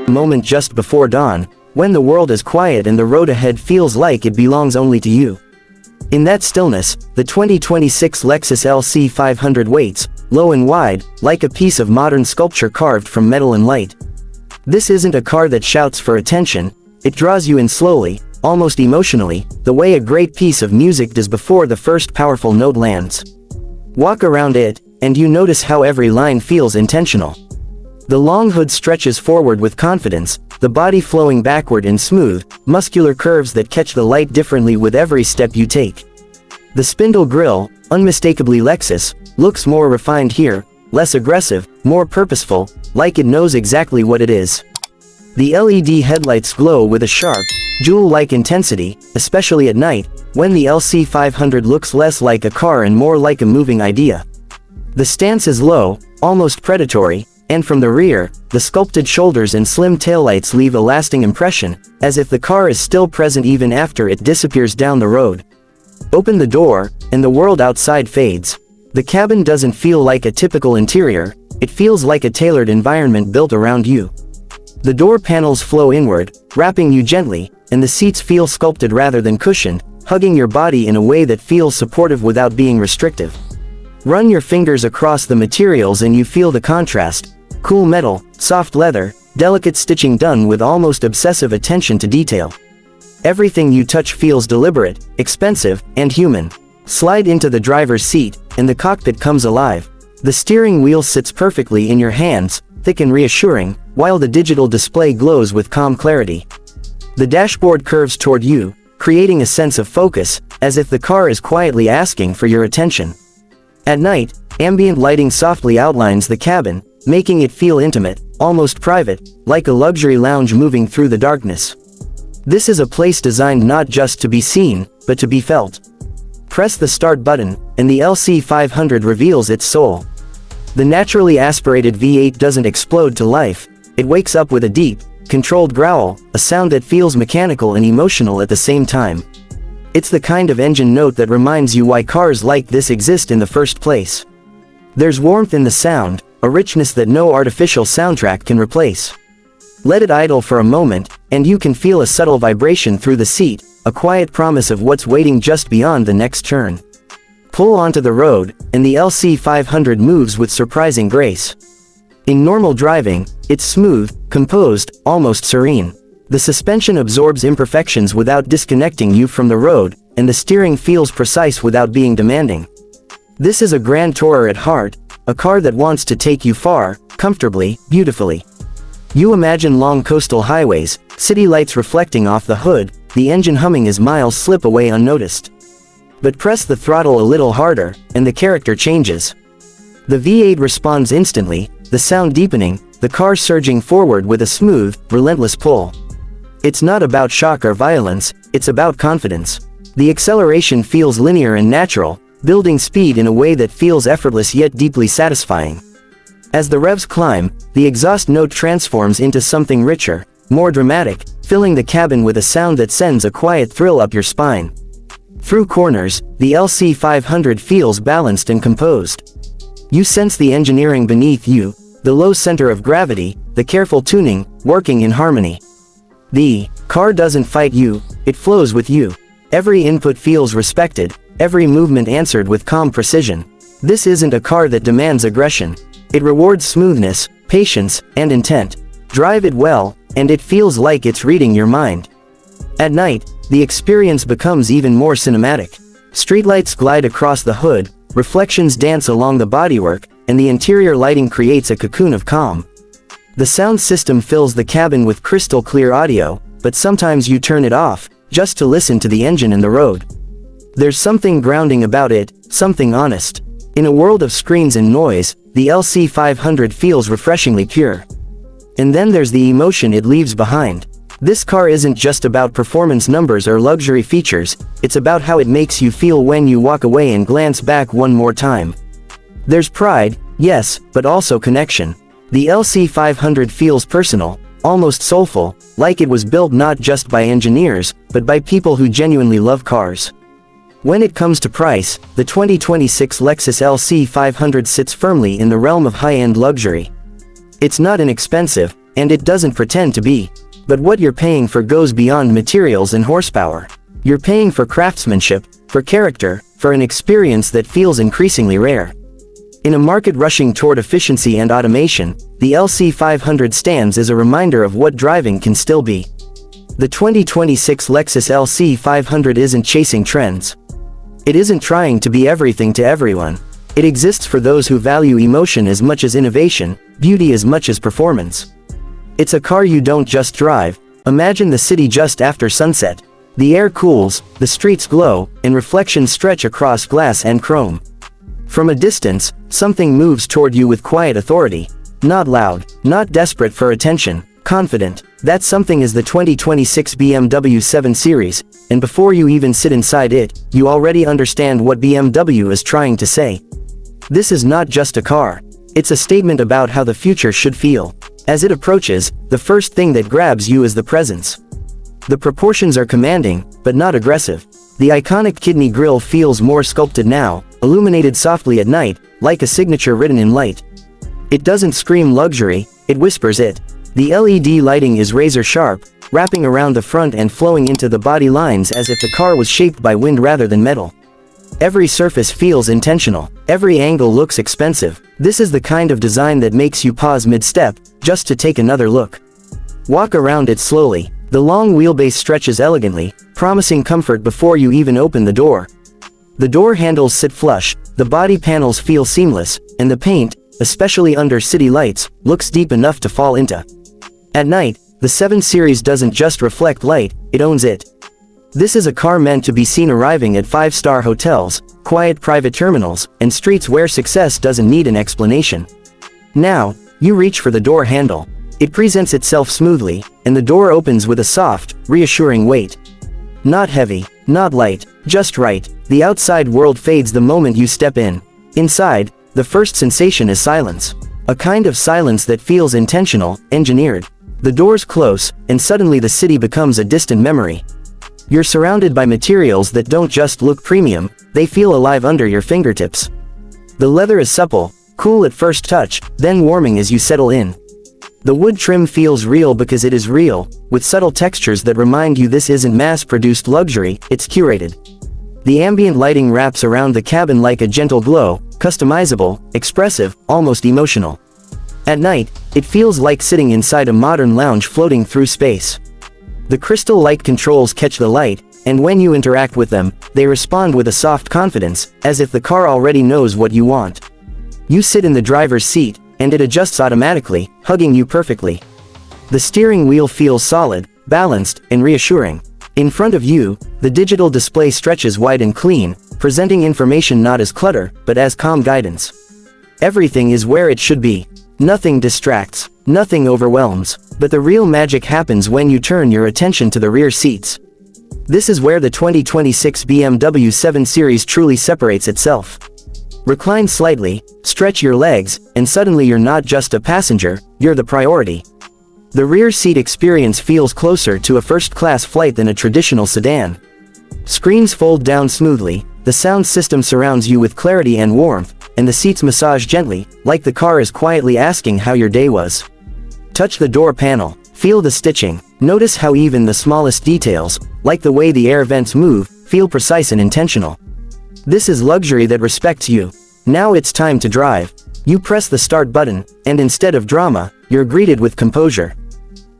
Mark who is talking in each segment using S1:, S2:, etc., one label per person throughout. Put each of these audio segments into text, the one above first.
S1: moment just before dawn, when the world is quiet and the road ahead feels like it belongs only to you. In that stillness, the 2026 Lexus LC500 waits, low and wide, like a piece of modern sculpture carved from metal and light. This isn't a car that shouts for attention, it draws you in slowly, almost emotionally, the way a great piece of music does before the first powerful note lands. Walk around it, and you notice how every line feels intentional. The long hood stretches forward with confidence, the body flowing backward in smooth, muscular curves that catch the light differently with every step you take. The spindle grille, unmistakably Lexus, looks more refined here, less aggressive, more purposeful, like it knows exactly what it is. The LED headlights glow with a sharp, jewel-like intensity, especially at night, when the LC500 looks less like a car and more like a moving idea. The stance is low, almost predatory, and from the rear, the sculpted shoulders and slim taillights leave a lasting impression, as if the car is still present even after it disappears down the road. Open the door, and the world outside fades. The cabin doesn't feel like a typical interior, it feels like a tailored environment built around you. The door panels flow inward, wrapping you gently, and the seats feel sculpted rather than cushioned, hugging your body in a way that feels supportive without being restrictive. Run your fingers across the materials and you feel the contrast. Cool metal, soft leather, delicate stitching done with almost obsessive attention to detail. Everything you touch feels deliberate, expensive, and human. Slide into the driver's seat, and the cockpit comes alive. The steering wheel sits perfectly in your hands, thick and reassuring, while the digital display glows with calm clarity. The dashboard curves toward you, creating a sense of focus, as if the car is quietly asking for your attention. At night, ambient lighting softly outlines the cabin, making it feel intimate, almost private, like a luxury lounge moving through the darkness. This is a place designed not just to be seen, but to be felt. Press the start button, and the LC500 reveals its soul. The naturally aspirated V8 doesn't explode to life, it wakes up with a deep, controlled growl, a sound that feels mechanical and emotional at the same time. It's the kind of engine note that reminds you why cars like this exist in the first place. There's warmth in the sound, a richness that no artificial soundtrack can replace. Let it idle for a moment, and you can feel a subtle vibration through the seat, a quiet promise of what's waiting just beyond the next turn. Pull onto the road, and the LC500 moves with surprising grace. In normal driving, it's smooth, composed, almost serene. The suspension absorbs imperfections without disconnecting you from the road, and the steering feels precise without being demanding. This is a grand tourer at heart, a car that wants to take you far, comfortably, beautifully. You imagine long coastal highways, city lights reflecting off the hood, the engine humming as miles slip away unnoticed. But press the throttle a little harder, and the character changes. The V8 responds instantly, the sound deepening, the car surging forward with a smooth, relentless pull. It's not about shock or violence, it's about confidence. The acceleration feels linear and natural, building speed in a way that feels effortless yet deeply satisfying. As the revs climb, the exhaust note transforms into something richer, more dramatic, filling the cabin with a sound that sends a quiet thrill up your spine. Through corners, the LC500 feels balanced and composed. You sense the engineering beneath you, the low center of gravity, the careful tuning, working in harmony. The car doesn't fight you, it flows with you. Every input feels respected, every movement answered with calm precision. This isn't a car that demands aggression. It rewards smoothness, patience, and intent. Drive it well, and it feels like it's reading your mind. At night, the experience becomes even more cinematic. Streetlights glide across the hood, reflections dance along the bodywork, and the interior lighting creates a cocoon of calm. The sound system fills the cabin with crystal clear audio, but sometimes you turn it off, just to listen to the engine and the road. There's something grounding about it, something honest. In a world of screens and noise, the LC500 feels refreshingly pure. And then there's the emotion it leaves behind. This car isn't just about performance numbers or luxury features, it's about how it makes you feel when you walk away and glance back one more time. There's pride, yes, but also connection. The LC500 feels personal, almost soulful, like it was built not just by engineers, but by people who genuinely love cars. When it comes to price, the 2026 Lexus LC500 sits firmly in the realm of high-end luxury. It's not inexpensive, and it doesn't pretend to be. But what you're paying for goes beyond materials and horsepower. You're paying for craftsmanship, for character, for an experience that feels increasingly rare. In a market rushing toward efficiency and automation, the LC500 stands as a reminder of what driving can still be. The 2026 Lexus LC500 isn't chasing trends. It isn't trying to be everything to everyone. It exists for those who value emotion as much as innovation, beauty as much as performance. It's a car you don't just drive. Imagine the city just after sunset. The air cools, the streets glow, and reflections stretch across glass and chrome. From a distance, something moves toward you with quiet authority. Not loud, not desperate for attention, confident. That something is the 2026 BMW 7 Series, and before you even sit inside it, you already understand what BMW is trying to say. This is not just a car. It's a statement about how the future should feel. As it approaches, the first thing that grabs you is the presence. The proportions are commanding, but not aggressive. The iconic kidney grille feels more sculpted now, illuminated softly at night, like a signature written in light. It doesn't scream luxury, it whispers it. The LED lighting is razor sharp, wrapping around the front and flowing into the body lines as if the car was shaped by wind rather than metal. Every surface feels intentional, every angle looks expensive. This is the kind of design that makes you pause mid-step, just to take another look. Walk around it slowly. The long wheelbase stretches elegantly, promising comfort before you even open the door. The door handles sit flush, the body panels feel seamless, and the paint, especially under city lights, looks deep enough to fall into. At night, the 7 Series doesn't just reflect light, it owns it. This is a car meant to be seen arriving at 5-star hotels, quiet private terminals, and streets where success doesn't need an explanation. Now, you reach for the door handle. It presents itself smoothly, and the door opens with a soft, reassuring weight. Not heavy, not light, just right. The outside world fades the moment you step in. Inside, the first sensation is silence. A kind of silence that feels intentional, engineered. The doors close, and suddenly the city becomes a distant memory. You're surrounded by materials that don't just look premium, they feel alive under your fingertips. The leather is supple, cool at first touch, then warming as you settle in. The wood trim feels real because it is real, with subtle textures that remind you this isn't mass-produced luxury, it's curated. The ambient lighting wraps around the cabin like a gentle glow, customizable, expressive, almost emotional. At night, it feels like sitting inside a modern lounge floating through space. The crystal light controls catch the light, and when you interact with them, they respond with a soft confidence, as if the car already knows what you want. You sit in the driver's seat, and it adjusts automatically, hugging you perfectly. The steering wheel feels solid, balanced, and reassuring. In front of you, the digital display stretches wide and clean, presenting information not as clutter, but as calm guidance. Everything is where it should be. Nothing distracts, nothing overwhelms, but the real magic happens when you turn your attention to the rear seats. This is where the 2026 BMW 7 Series truly separates itself. Recline slightly, stretch your legs, and suddenly you're not just a passenger, you're the priority. The rear seat experience feels closer to a first-class flight than a traditional sedan. Screens fold down smoothly, the sound system surrounds you with clarity and warmth, and the seats massage gently, like the car is quietly asking how your day was. Touch the door panel, feel the stitching, notice how even the smallest details, like the way the air vents move, feel precise and intentional. This is luxury that respects you. Now it's time to drive. You press the start button, and instead of drama, you're greeted with composure.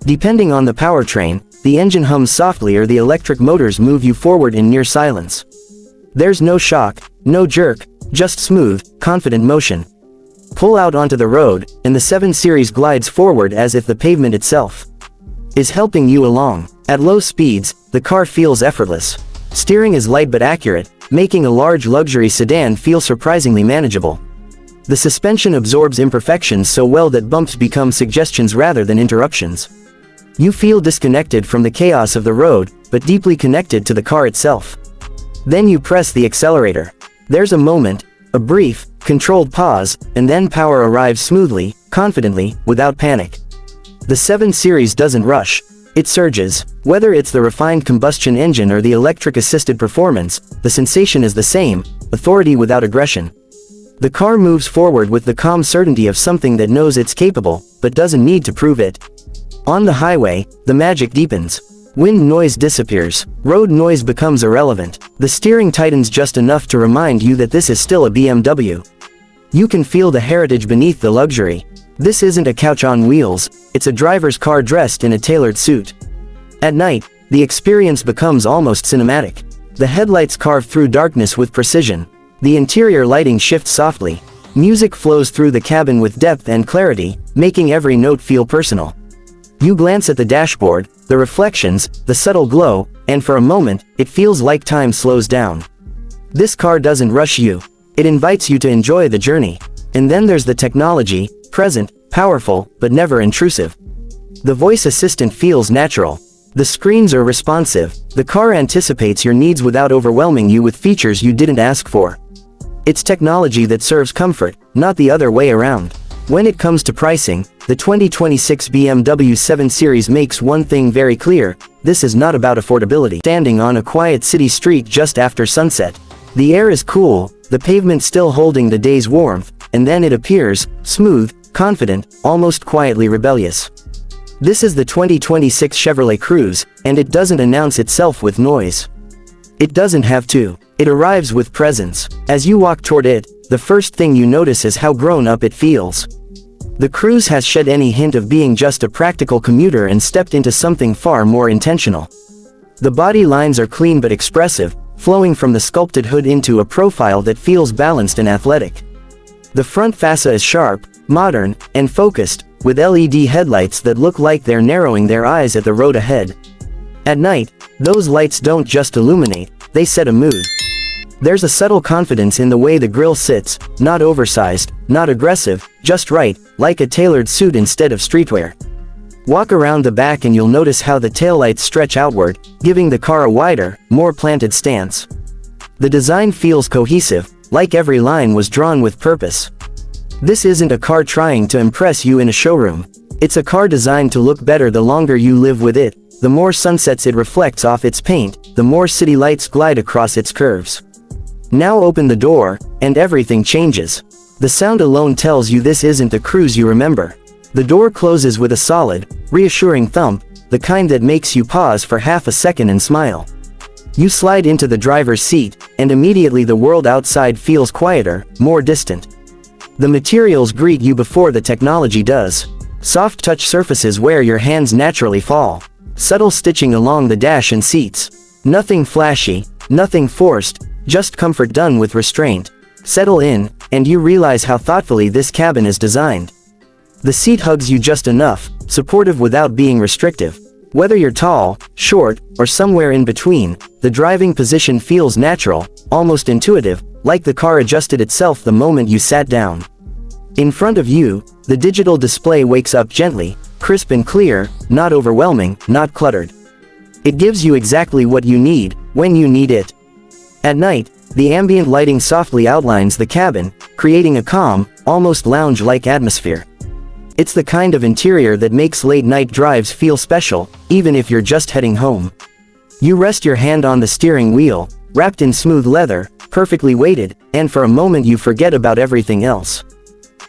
S1: Depending on the powertrain, the engine hums softly or the electric motors move you forward in near silence. There's no shock, no jerk, just smooth, confident motion. Pull out onto the road, and the 7 Series glides forward as if the pavement itself is helping you along. At low speeds, the car feels effortless. Steering is light but accurate, making a large luxury sedan feel surprisingly manageable. The suspension absorbs imperfections so well that bumps become suggestions rather than interruptions. You feel disconnected from the chaos of the road, but deeply connected to the car itself. Then you press the accelerator. There's a moment, a brief, controlled pause, and then power arrives smoothly, confidently, without panic. The 7 Series doesn't rush. It surges. Whether it's the refined combustion engine or the electric-assisted performance, the sensation is the same, authority without aggression. The car moves forward with the calm certainty of something that knows it's capable, but doesn't need to prove it. On the highway, the magic deepens. Wind noise disappears. Road noise becomes irrelevant. The steering tightens just enough to remind you that this is still a BMW. You can feel the heritage beneath the luxury. This isn't a couch on wheels, it's a driver's car dressed in a tailored suit. At night, the experience becomes almost cinematic. The headlights carve through darkness with precision. The interior lighting shifts softly. Music flows through the cabin with depth and clarity, making every note feel personal. You glance at the dashboard, the reflections, the subtle glow, and for a moment, it feels like time slows down. This car doesn't rush you. It invites you to enjoy the journey. And then there's the technology, present, powerful, but never intrusive. The voice assistant feels natural. The screens are responsive. The car anticipates your needs without overwhelming you with features you didn't ask for. It's technology that serves comfort, not the other way around. When it comes to pricing, the 2026 BMW 7 Series makes one thing very clear: this is not about affordability. Standing on a quiet city street just after sunset. The air is cool, the pavement still holding the day's warmth, and then it appears, smooth, confident, almost quietly rebellious. This is the 2026 Chevrolet Cruze, and it doesn't announce itself with noise. It doesn't have to. It arrives with presence. As you walk toward it, the first thing you notice is how grown up it feels. The Cruze has shed any hint of being just a practical commuter and stepped into something far more intentional. The body lines are clean but expressive, flowing from the sculpted hood into a profile that feels balanced and athletic. The front fascia is sharp, modern, and focused, with LED headlights that look like they're narrowing their eyes at the road ahead. At night, those lights don't just illuminate, they set a mood. There's a subtle confidence in the way the grille sits, not oversized, not aggressive, just right, like a tailored suit instead of streetwear. Walk around the back and you'll notice how the taillights stretch outward, giving the car a wider, more planted stance. The design feels cohesive, like every line was drawn with purpose. This isn't a car trying to impress you in a showroom. It's a car designed to look better the longer you live with it. The more sunsets it reflects off its paint, the more city lights glide across its curves. Now open the door, and everything changes. The sound alone tells you this isn't the Cruze you remember. The door closes with a solid, reassuring thump, the kind that makes you pause for half a second and smile. You slide into the driver's seat, and immediately the world outside feels quieter, more distant. The materials greet you before the technology does. Soft touch surfaces where your hands naturally fall. Subtle stitching along the dash and seats. Nothing flashy, nothing forced, just comfort done with restraint. Settle in, and you realize how thoughtfully this cabin is designed. The seat hugs you just enough, supportive without being restrictive. Whether you're tall, short, or somewhere in between, the driving position feels natural, almost intuitive, like the car adjusted itself the moment you sat down. In front of you, the digital display wakes up gently, crisp and clear, not overwhelming, not cluttered. It gives you exactly what you need, when you need it. At night, the ambient lighting softly outlines the cabin, creating a calm, almost lounge-like atmosphere. It's the kind of interior that makes late-night drives feel special, even if you're just heading home. You rest your hand on the steering wheel, wrapped in smooth leather, perfectly weighted, and for a moment you forget about everything else.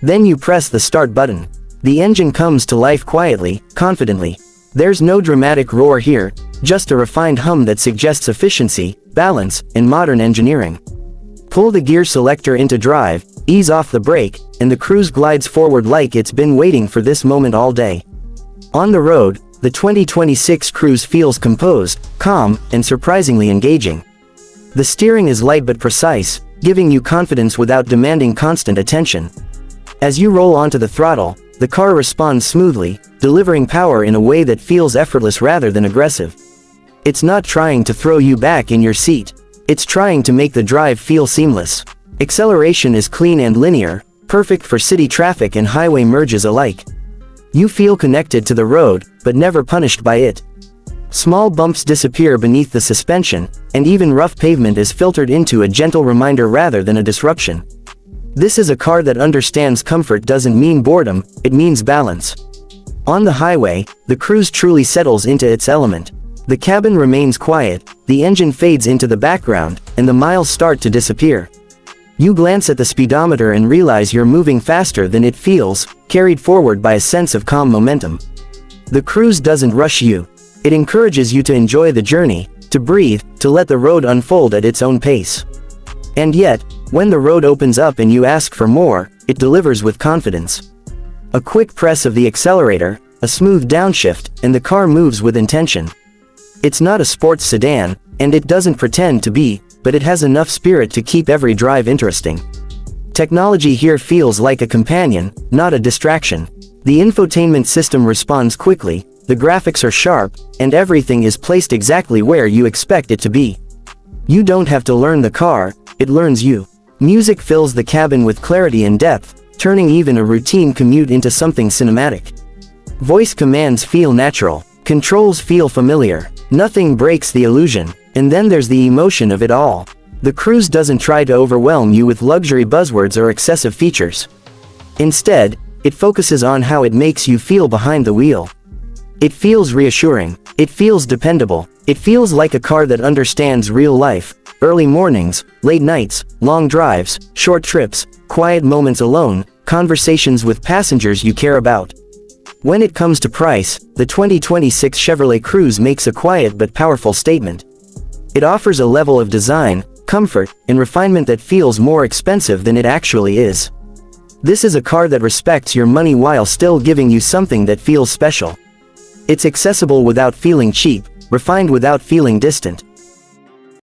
S1: Then you press the start button. The engine comes to life quietly, confidently. There's no dramatic roar here, just a refined hum that suggests efficiency, balance, and modern engineering. Pull the gear selector into drive, ease off the brake, and the Cruze glides forward like it's been waiting for this moment all day. On the road, the 2026 Cruze feels composed, calm, and surprisingly engaging. The steering is light but precise, giving you confidence without demanding constant attention. As you roll onto the throttle, the car responds smoothly, delivering power in a way that feels effortless rather than aggressive. It's not trying to throw you back in your seat. It's trying to make the drive feel seamless. Acceleration is clean and linear, perfect for city traffic and highway merges alike. You feel connected to the road, but never punished by it. Small bumps disappear beneath the suspension, and even rough pavement is filtered into a gentle reminder rather than a disruption. This is a car that understands comfort doesn't mean boredom, it means balance. On the highway, the Cruze truly settles into its element. The cabin remains quiet, the engine fades into the background, and the miles start to disappear. You glance at the speedometer and realize you're moving faster than it feels, carried forward by a sense of calm momentum. The Cruze doesn't rush you. It encourages you to enjoy the journey, to breathe, to let the road unfold at its own pace. And yet, when the road opens up and you ask for more, it delivers with confidence. A quick press of the accelerator, a smooth downshift, and the car moves with intention. It's not a sports sedan, and it doesn't pretend to be, but it has enough spirit to keep every drive interesting. Technology here feels like a companion, not a distraction. The infotainment system responds quickly, the graphics are sharp, and everything is placed exactly where you expect it to be. You don't have to learn the car, it learns you. Music fills the cabin with clarity and depth, turning even a routine commute into something cinematic. Voice commands feel natural, controls feel familiar, nothing breaks the illusion, and then there's the emotion of it all. The Cruze doesn't try to overwhelm you with luxury buzzwords or excessive features. Instead, it focuses on how it makes you feel behind the wheel. It feels reassuring, it feels dependable, it feels like a car that understands real life, early mornings, late nights, long drives, short trips, quiet moments alone, conversations with passengers you care about. When it comes to price, the 2026 Chevrolet Cruze makes a quiet but powerful statement. It offers a level of design, comfort, and refinement that feels more expensive than it actually is. This is a car that respects your money while still giving you something that feels special. It's accessible without feeling cheap, refined without feeling distant.